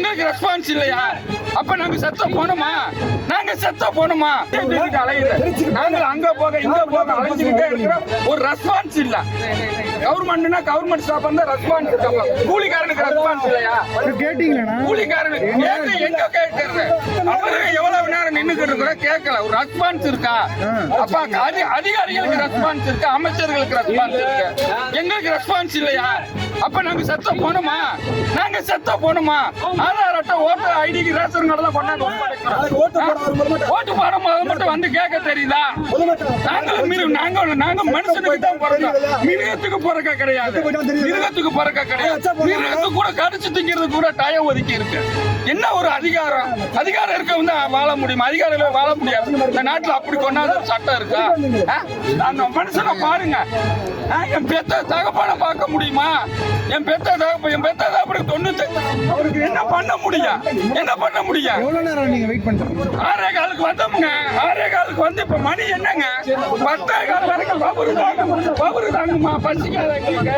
எங்களுக்கு ரெஸ்பான்ஸ் இல்லையா? அப்ப நாங்க செத்த போனோமா? நாங்க அங்க போக இங்க போக அலைஞ்சுக்கிட்டே இருக்கிறோம். ஒரு ரெஸ்பான்ஸ் இல்ல. கவர்மெண்ட்னா கவர்மெண்ட் ஸ்டாஃப் வந்து ரெஸ்பான்ஸ் இருக்காங்க. கூலிக்காரனுக்கு ரெஸ்பான்ஸ் இல்லையா? கேட்டீங்களா? கூலிக்காரனுக்கு கேட்டு எங்க கேட்கறது? அவருக்கு எவ்வளவு நேரம் நின்னுக்கிட்டு இருக்கிற கேட்கல. ஒரு ரெஸ்பான்ஸ் இருக்கா? அப்ப அதிகாரிகளுக்கு ரெஸ்பான்ஸ் இருக்கு, அமைச்சர்களுக்கு ரெஸ்பான்ஸ் இருக்கு. எங்களுக்கு ரெஸ்பான்ஸ் இல்லையா? அப்ப நாங்க செத்த போனோமா? ஆதார் அட்டை, ஓட்டர் ஐடிக்கு ரேஷன் கார்டு எல்லாம் கொண்டாந்து ஓட்டு போடும்போது மட்டும் வந்து கேட்க தெரியுதா? நாங்க மனுஷனுக்கு தான் பிறந்தோம். மிருகத்துக்கு பிறக்க கிடையாது. மிருகத்துக்கு கூட கடிச்சு திங்கிறது கூட டயம் ஒதுக்கி இருக்கு. என்ன ஒரு அதிகாரம் இருக்கவங்க வாழ முடியும்? அதிகாரிகள் வாழ முடியாது. இந்த நாட்டுல அப்படி கொண்டாந்து சட்டம் இருக்கா? அந்த மனுஷனை பாருங்க. என் பெத்த தகப்பனை பார்க்க முடியுமா? என் பெத்த தகப்பனுக்கு 90 அவருக்கு என்ன பண்ண முடியும்? எவ்வளவு நேரம் நீங்க வெயிட் பண்றீங்க? 6:15 வந்தோம்ங்க. 6:15 வந்து இப்ப மணி என்னங்க? 10:15 வரைக்கும் பபுரு தாங்குமா? பசிக்காத எங்களுக்கு.